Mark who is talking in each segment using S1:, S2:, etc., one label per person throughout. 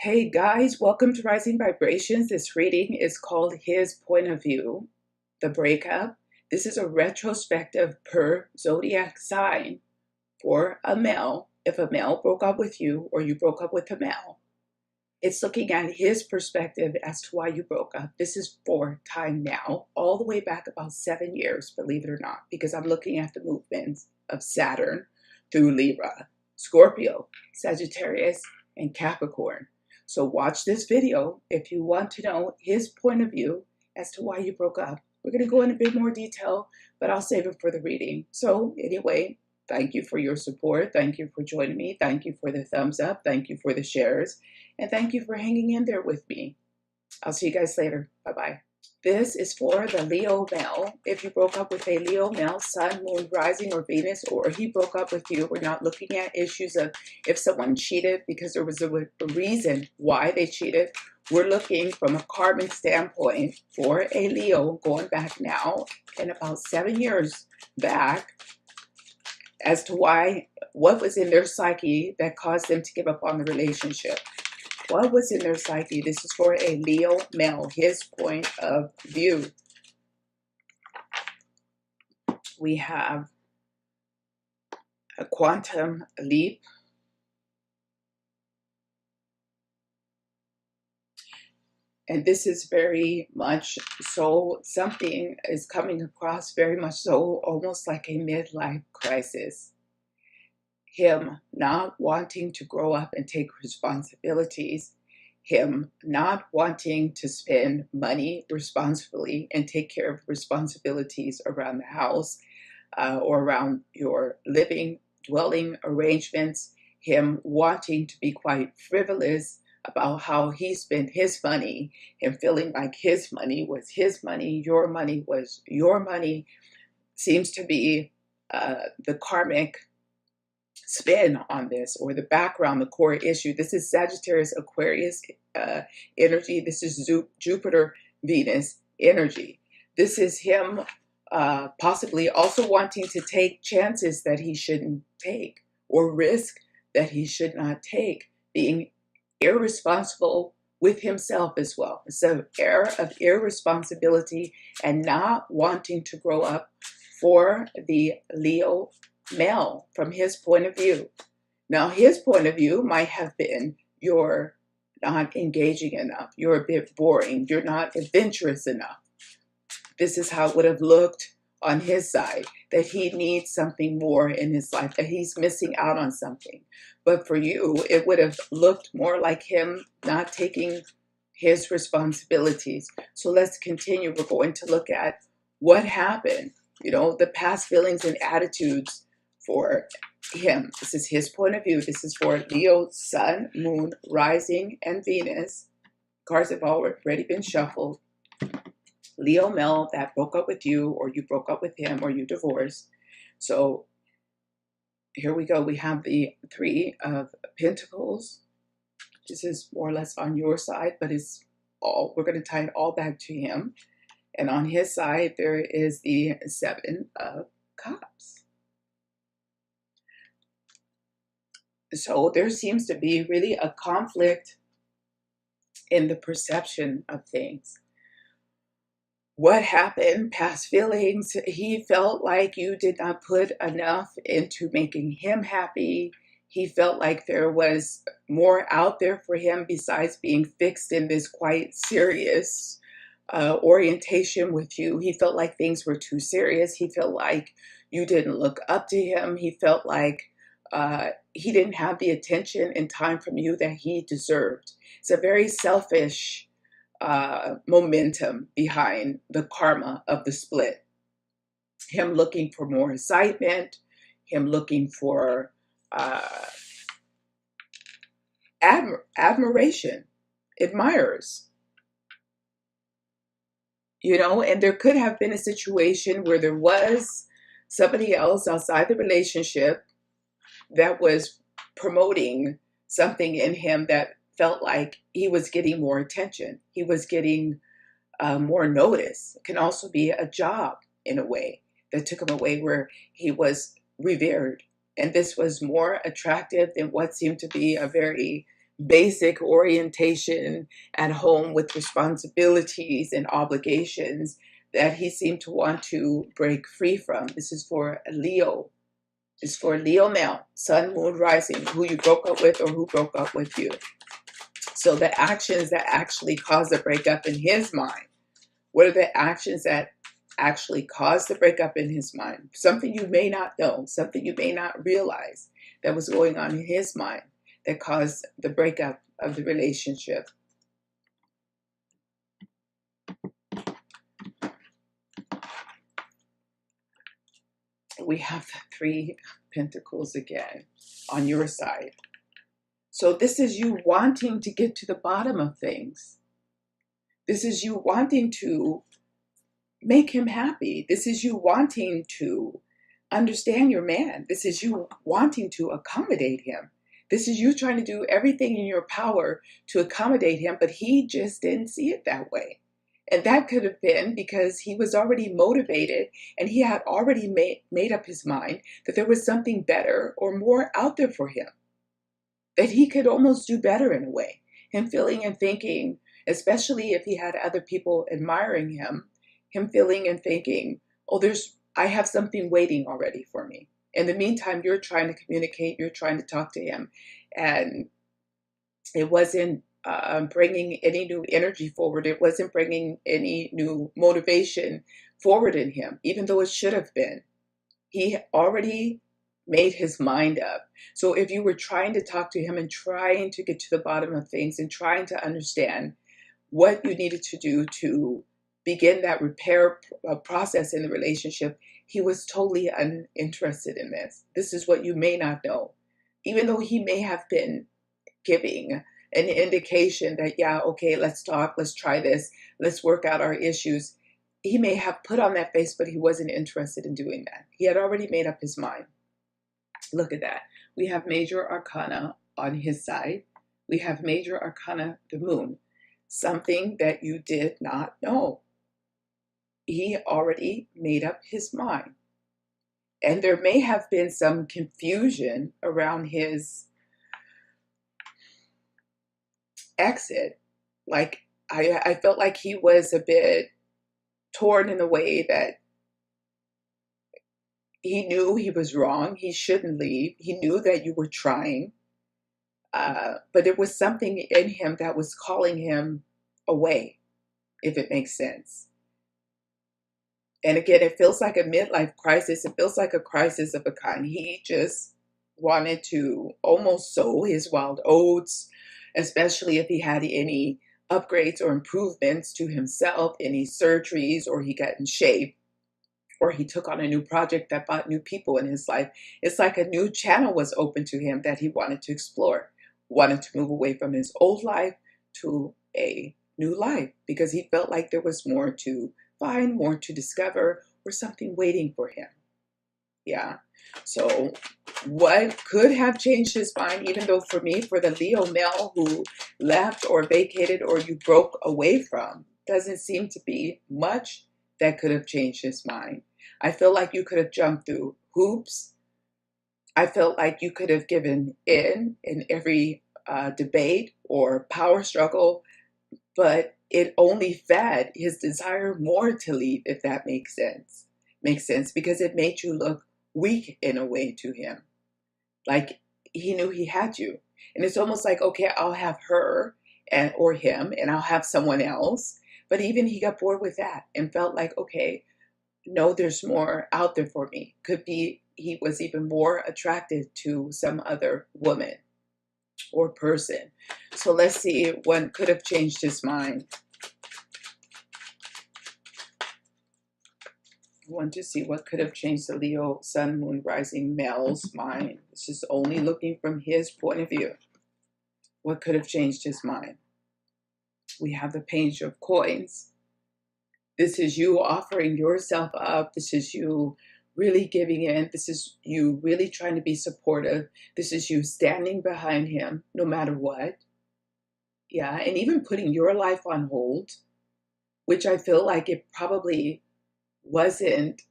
S1: Hey guys, welcome to Rising Vibrations. This reading is called His Point of View, the breakup. This is a retrospective per zodiac sign for a male. If a male broke up with you or you broke up with a male, it's looking at his perspective as to why you broke up. This is for time now, all the way back about 7 years, believe it or not, because I'm looking at the movements of Saturn through Libra, Scorpio, Sagittarius, and Capricorn. So watch this video if you want to know his point of view as to why you broke up. We're going to go in a bit more detail, but I'll save it for the reading. So anyway, thank you for your support. Thank you for joining me. Thank you for the thumbs up. Thank you for the shares. And thank you for hanging in there with me. I'll see you guys later. Bye-bye. This is for the Leo male. If you broke up with a Leo male, Sun, Moon, Rising, or Venus, or he broke up with you, we're not looking at issues of if someone cheated because there was a reason why they cheated. We're looking from a karmic standpoint for a Leo going back now and about 7 years back as to why, what was in their psyche that caused them to give up on the relationship. What was in their psyche? This is for a Leo male, his point of view. We have a quantum leap. And this is very much so, something is coming across very much so, almost like a midlife crisis. Him not wanting to grow up and take responsibilities, him not wanting to spend money responsibly and take care of responsibilities around the house or around your living, dwelling arrangements, him wanting to be quite frivolous about how he spent his money, him feeling like his money was his money, your money was your money, seems to be the karmic spin on this, or the background, the core issue. This is Sagittarius Aquarius energy. This is Jupiter Venus energy. This is him possibly also wanting to take chances that he shouldn't take, or risk that he should not take, being irresponsible with himself as well. It's an air of irresponsibility and not wanting to grow up for the Leo male from his point of view. Now, his point of view might have been you're not engaging enough, you're a bit boring, you're not adventurous enough. This is how it would have looked on his side, that he needs something more in his life, that he's missing out on something. But for you, it would have looked more like him not taking his responsibilities. So let's continue. We're going to look at what happened, you know, the past feelings and attitudes for him. This is his point of view. This is for Leo, Sun, Moon, Rising, and Venus. Cards have already been shuffled. Leo male that broke up with you, or you broke up with him, or you divorced. So here we go. We have the Three of Pentacles. This is more or less on your side, but it's all, we're going to tie it all back to him. And on his side, there is the Seven of Cups. So there seems to be really a conflict in the perception of things. What happened? Past feelings. He felt like you did not put enough into making him happy. He felt like there was more out there for him besides being fixed in this quite serious orientation with you. He felt like things were too serious. He felt like you didn't look up to him. He felt like he didn't have the attention and time from you that he deserved. It's a very selfish momentum behind the karma of the split. Him looking for more excitement, him looking for admiration, admirers. You know, and there could have been a situation where there was somebody else outside the relationship that was promoting something in him that felt like he was getting more attention. He was getting more notice. It can also be a job in a way that took him away where he was revered. And this was more attractive than what seemed to be a very basic orientation at home with responsibilities and obligations that he seemed to want to break free from. This is for a Leo. It's for Leo male, sun, moon, rising, who you broke up with or who broke up with you. So the actions that actually caused the breakup in his mind, what are the actions that actually caused the breakup in his mind? Something you may not know, something you may not realize that was going on in his mind that caused the breakup of the relationship. We have the Three of Pentacles again on your side. So this is you wanting to get to the bottom of things. This is you wanting to make him happy. This is you wanting to understand your man. This is you wanting to accommodate him. This is you trying to do everything in your power to accommodate him, but he just didn't see it that way. And that could have been because he was already motivated and he had already made up his mind that there was something better or more out there for him, that he could almost do better in a way. Him feeling and thinking, especially if he had other people admiring him feeling and thinking, oh, I have something waiting already for me. In the meantime, you're trying to communicate, you're trying to talk to him, and it wasn't bringing any new energy forward. It wasn't bringing any new motivation forward in him, even though it should have been. He already made his mind up. So if you were trying to talk to him and trying to get to the bottom of things and trying to understand what you needed to do to begin that repair process in the relationship, he was totally uninterested in this. This is what you may not know. Even though he may have been giving an indication that, yeah, okay, let's talk, let's try this, let's work out our issues. He may have put on that face, but he wasn't interested in doing that. He had already made up his mind. Look at that. We have major arcana on his side. We have major arcana, the moon. Something that you did not know. He already made up his mind. And there may have been some confusion around his exit. Like, I felt like he was a bit torn in the way that he knew he was wrong. He shouldn't leave. He knew that you were trying. But there was something in him that was calling him away, if it makes sense. And again, it feels like a midlife crisis. It feels like a crisis of a kind. He just wanted to almost sow his wild oats, especially if he had any upgrades or improvements to himself, any surgeries, or he got in shape, or he took on a new project that brought new people in his life. It's like a new channel was open to him that he wanted to explore, wanted to move away from his old life to a new life because he felt like there was more to find, more to discover, or something waiting for him. Yeah. So what could have changed his mind, even though for me, for the Leo male who left or vacated or you broke away from, doesn't seem to be much that could have changed his mind. I feel like you could have jumped through hoops. I felt like you could have given in every debate or power struggle, but it only fed his desire more to leave, if that makes sense. Makes sense because it made you look weak in a way to him. Like he knew he had you. And it's almost like, okay, I'll have her and or him and I'll have someone else. But even he got bored with that and felt like, okay, no, there's more out there for me. Could be he was even more attracted to some other woman or person. So let's see what could have changed his mind. I want to see what could have changed the Leo Sun, Moon, Rising male's mind. This is only looking from his point of view. What could have changed his mind? We have the Page of Coins. This is you offering yourself up. This is you really giving in. This is you really trying to be supportive. This is you standing behind him no matter what. Yeah, and even putting your life on hold, which I feel like it probably wasn't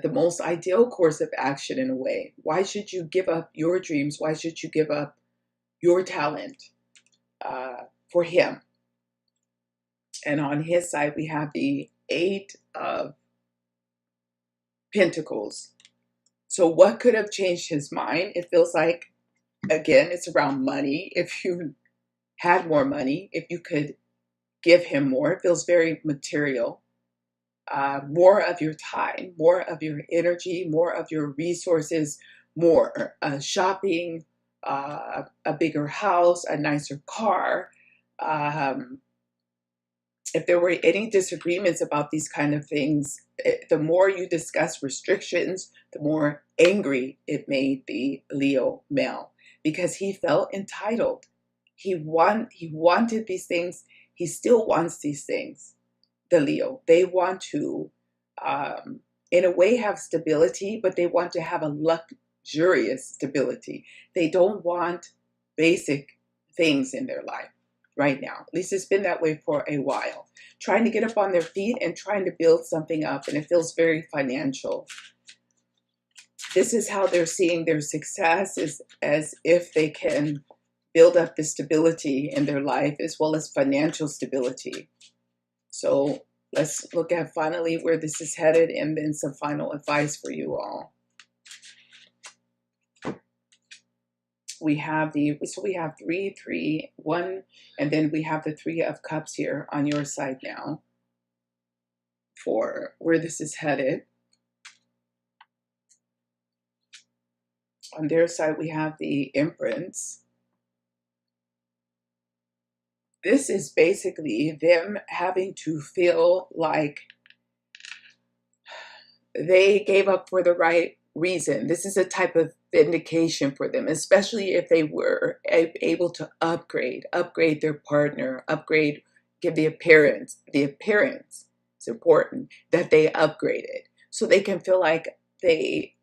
S1: the most ideal course of action in a way. Why should you give up your dreams? Why should you give up your talent for him. And on his side, we have the Eight of Pentacles. So what could have changed his mind? It feels like, again, it's around money. If you had more money, if you could give him more, it feels very material. More of your time, more of your energy, more of your resources, more shopping, a bigger house, a nicer car. If there were any disagreements about these kind of things, the more you discuss restrictions, the more angry it made the Leo male, because he felt entitled. He wanted these things. He still wants these things. The Leo, they want to, in a way, have stability, but they want to have a luxurious stability. They don't want basic things in their life right now. At least it's been that way for a while. Trying to get up on their feet and trying to build something up, and it feels very financial. This is how they're seeing their success, is as if they can build up the stability in their life as well as financial stability. So let's look at finally where this is headed, and then some final advice for you all. We have we have 3, 3, 1, and then we have the Three of Cups here on your side now for where this is headed. On their side, we have the Empress. This is basically them having to feel like they gave up for the right reason. This is a type of vindication for them, especially if they were able to upgrade their partner, give the appearance. The appearance is important, that they upgraded, so they can feel like they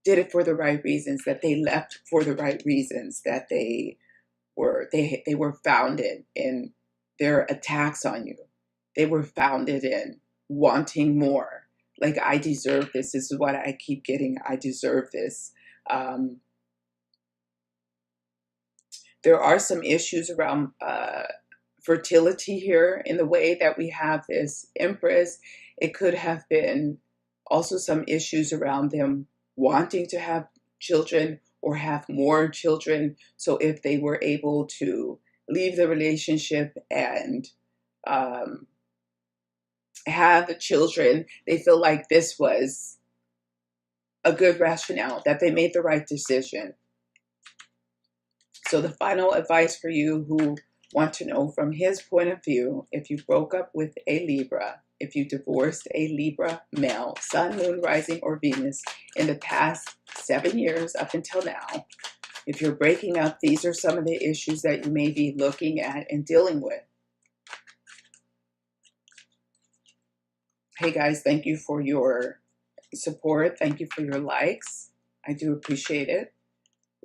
S1: did it for the right reasons, that they left for the right reasons, that they were founded in their attacks on you. They were founded in wanting more. Like, I deserve this. This is what I keep getting. I deserve this. There are some issues around fertility here in the way that we have this Empress. It could have been also some issues around them wanting to have children or have more children. So if they were able to leave the relationship and have the children, they feel like this was a good rationale, that they made the right decision. So the final advice for you who want to know from his point of view, if you broke up with a Libra, if you divorced a Libra male, Sun, Moon, Rising, or Venus in the past 7 years up until now, if you're breaking up, these are some of the issues that you may be looking at and dealing with. Hey guys, thank you for your support. Thank you for your likes. I do appreciate it.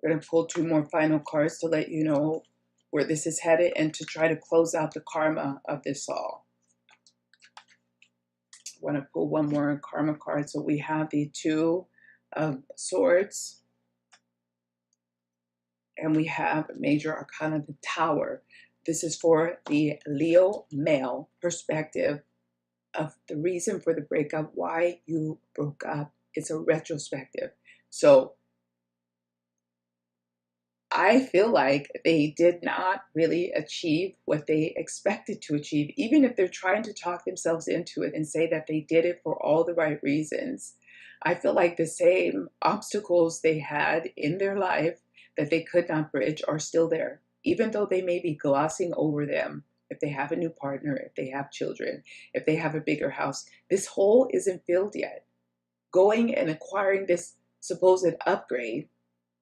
S1: We're going to pull 2 more final cards to let you know where this is headed and to try to close out the karma of this all. I want to pull 1 more karma card. So we have the Two of Swords, and we have Major Arcana, the Tower. This is for the Leo male perspective of the reason for the breakup, why you broke up. It's a retrospective. So I feel like they did not really achieve what they expected to achieve, even if they're trying to talk themselves into it and say that they did it for all the right reasons. I feel like the same obstacles they had in their life that they could not bridge are still there, even though they may be glossing over them. If they have a new partner, if they have children, if they have a bigger house, this hole isn't filled yet. Going and acquiring this supposed upgrade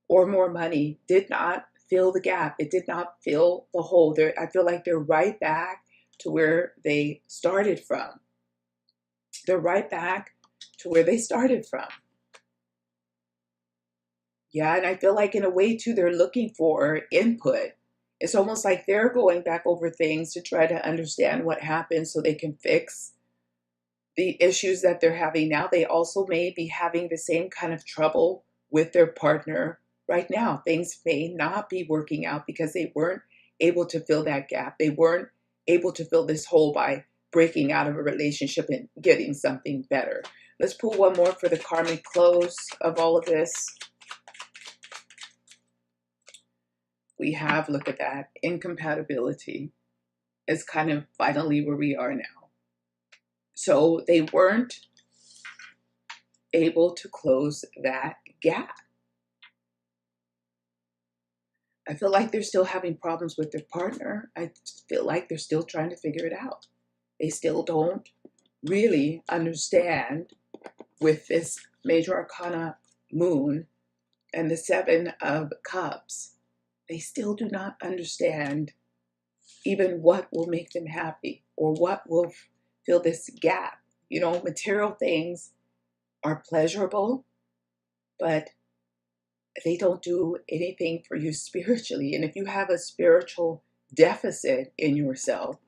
S1: or more money did not fill the gap. It did not fill the hole. I feel like they're right back to where they started from. They're right back to where they started from. Yeah, and I feel like in a way too, they're looking for input. It's almost like they're going back over things to try to understand what happened so they can fix the issues that they're having now. They also may be having the same kind of trouble with their partner right now. Things may not be working out because they weren't able to fill that gap. They weren't able to fill this hole by breaking out of a relationship and getting something better. Let's pull one more for the karmic close of all of this. We have, look at that, incompatibility is kind of finally where we are now. So they weren't able to close that gap. I feel like they're still having problems with their partner. I feel like they're still trying to figure it out. They still don't really understand with this major arcana moon and the 7 of cups. They still do not understand even what will make them happy or what will fill this gap. You know, material things are pleasurable, but they don't do anything for you spiritually. And if you have a spiritual deficit in yourself,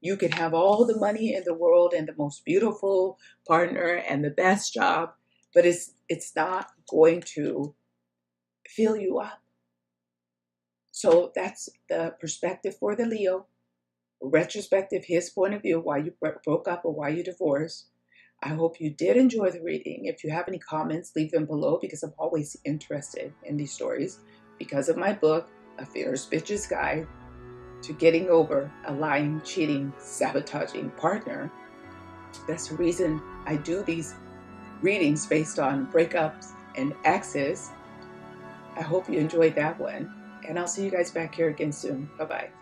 S1: you can have all the money in the world and the most beautiful partner and the best job, but it's not going to fill you up. So that's the perspective for the Leo. Retrospective, his point of view, why you broke up or why you divorced. I hope you did enjoy the reading. If you have any comments, leave them below because I'm always interested in these stories because of my book, A Fierce Bitch's Guide to Getting Over a Lying, Cheating, Sabotaging Partner. That's the reason I do these readings based on breakups and exes. I hope you enjoyed that one. And I'll see you guys back here again soon. Bye-bye.